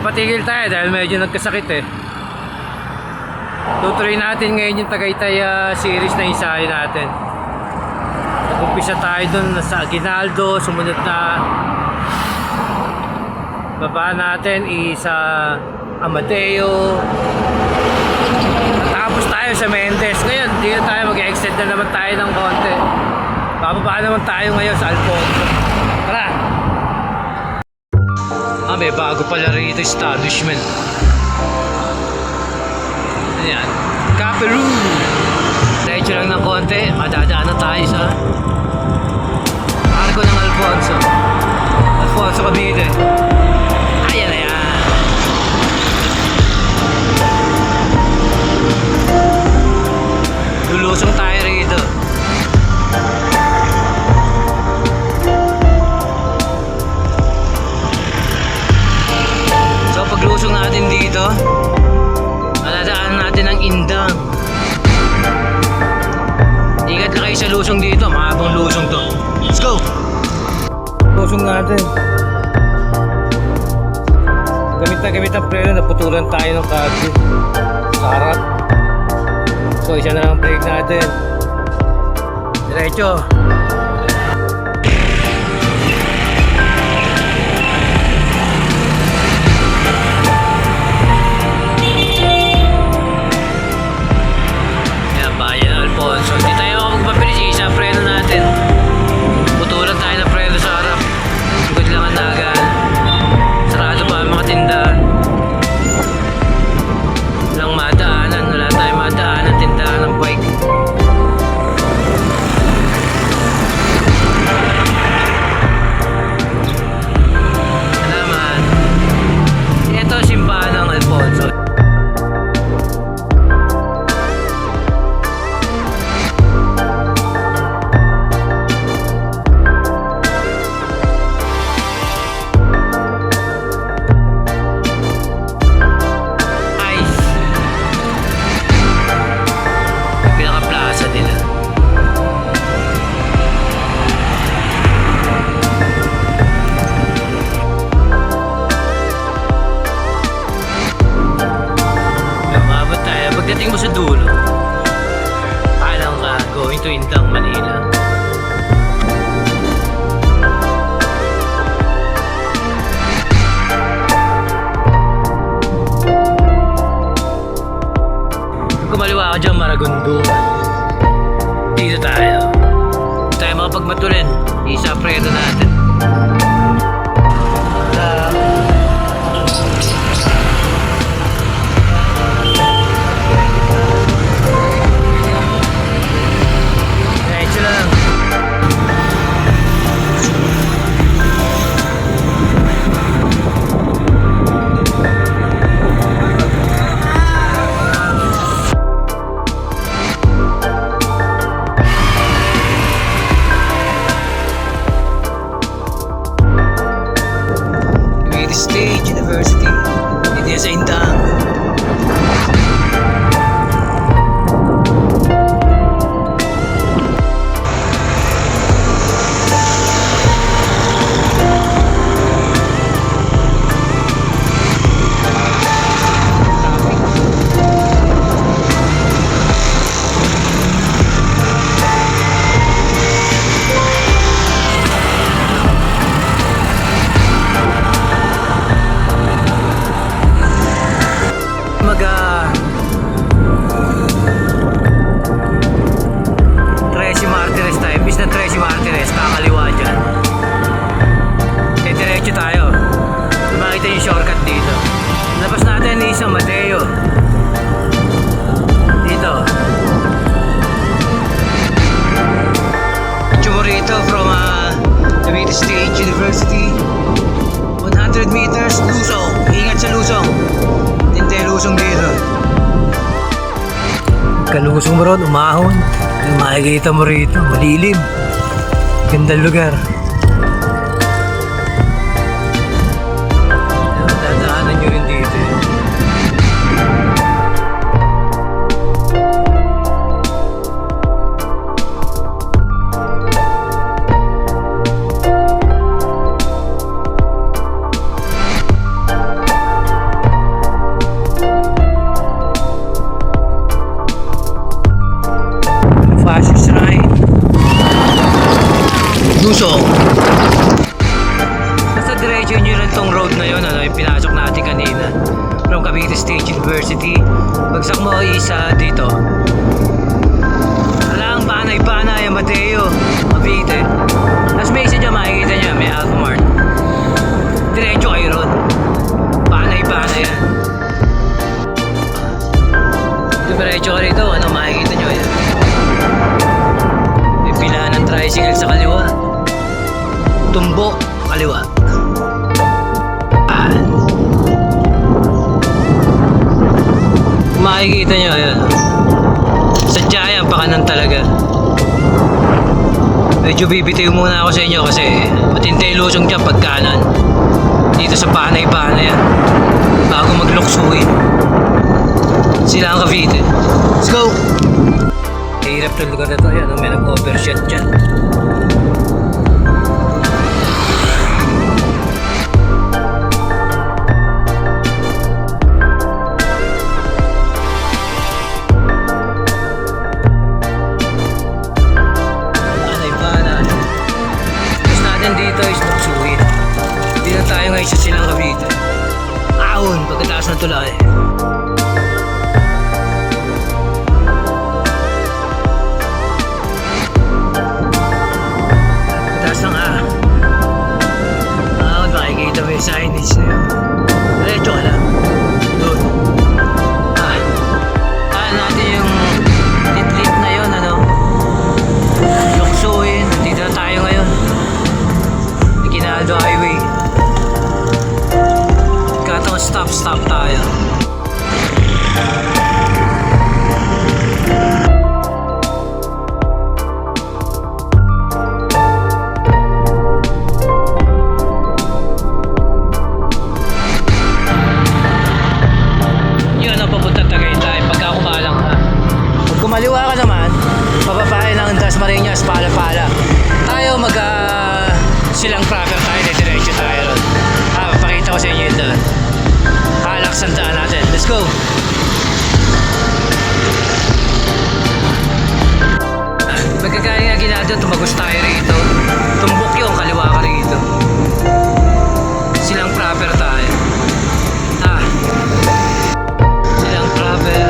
Napatigil tayo dahil medyo nagkasakit eh. Tutuloy natin ngayon yung Tagaytay series na isahin natin. Nag-umpisa tayo dun sa Aguinaldo, sumunod na baba natin isa Amadeo, tapos tayo sa Mendez. Ngayon dito tayo mag-extend na naman tayo ng konti. Bababa naman tayo ngayon sa Alfonso. Tara! May bago pala rito establishment. Ayan, Cafe Room. Diretso lang ng konti, madadaan na tayo sa Arco ng Alfonso. Alfonso Cavite. Ayan na yan. Lulusong tayo rito. So paglusong natin dito, madadaan natin ang Indang. Ingat na kayo sa lusong dito, mahabang lusong to. Let's go! Lusong natin. Gamit na gamit ang preno, naputulan tayo ng kagyo sa harap. So isa na lang brake natin. Diretso. Yan, bayan Alfonso. Hindi tayo magpapili sa isa preno natin. Putulan tayo ng preno sa harap. Good lang ang nagan. Sarado pa ang mga tindahan. Walang madaanan, wala tayong madaanan tindahan ng bike. Salamat. Ito simbahan ng Alfonso. Pagdating mo sa dulo, alam ka, going to Indang, Manila. Kumaliwa ka dyan, Maragondo. Dito tayo. Dito tayo makapagmatulin. Isa preno natin. State University. Dito sa Indang. Tracy Martinez tayo. Imbis na Tracy Martinez, kakaliwa dyan. Diretso tayo. Makita yung shortcut dito. Labas natin ni San Mateo. Dito. Chumorito from Cavite State University. 100 meters, lusong. Ingat sa lusong. Hindi lusong dito. Kalusong mo ron, umahon. Yung makikita mo rito, malilim. Gandang lugar. Dadaanan nyo rin dito. natin, pinasok natin kanina. From Cavite State University. Bagsak mo isa dito. Alang Panay, Mateo, Cavite. Tapos may isa dyan, makikita niya, may Alphamart. Diretso kayo ron. Panay yan. Diretso ka rito, ano makikita nyo yan. May pila ng tricycle sa kaliwa. Tumbok, kaliwa. Makikita nyo, ayan. Sadya yan, pakanan talaga. Medyo bibitiw muna ako sa inyo kasi matintay lusong dyan pag kanan. Dito sa Panay yan. Bago magluksuin. Sila ang Cavite. Let's go! Hirap na lugar na to. Ayan, may nag-overshot dyan. Dito is luksuin. Hindi na tayo ngayon sa Silang Cavite. Ahon, pagkataas ng tulay. Pagkataas ng ahon, makikita mo yung signage na yun. Diretso ka lang. Doon. Natin yung lit na yun, ano? Luksuin. Dito na tayo ngayon. Ginaldo Highway. Katong stop tayo. Yun ang papunta Tagaytay pagka kumalang ka. Pag kumaliwa ka naman, papapain ng Dasmariñas, Pala-Pala. Tayo Silang proper tayo, diretso tayo ron. Papakita ko sa inyo yun doon. Halak sandaan natin. Let's go! Magkakain nga ginado, tumagos tayo rito. Tumbok yung kaliwa ka rito. Silang proper tayo. Silang proper.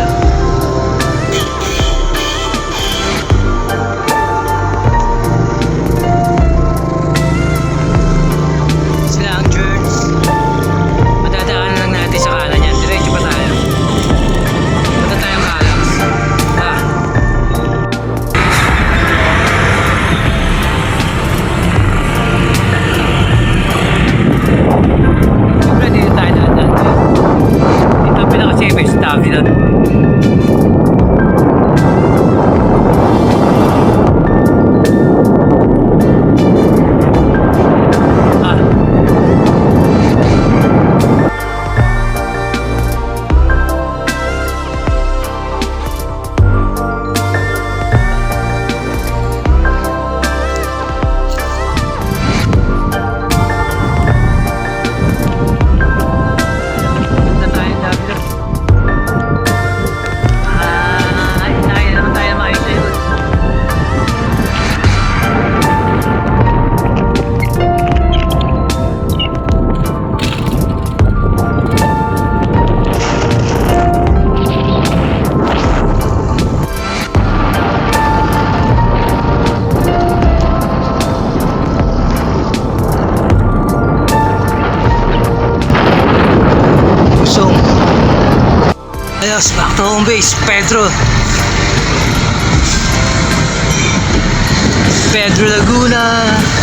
Ayos, back to home base, Pedro Laguna.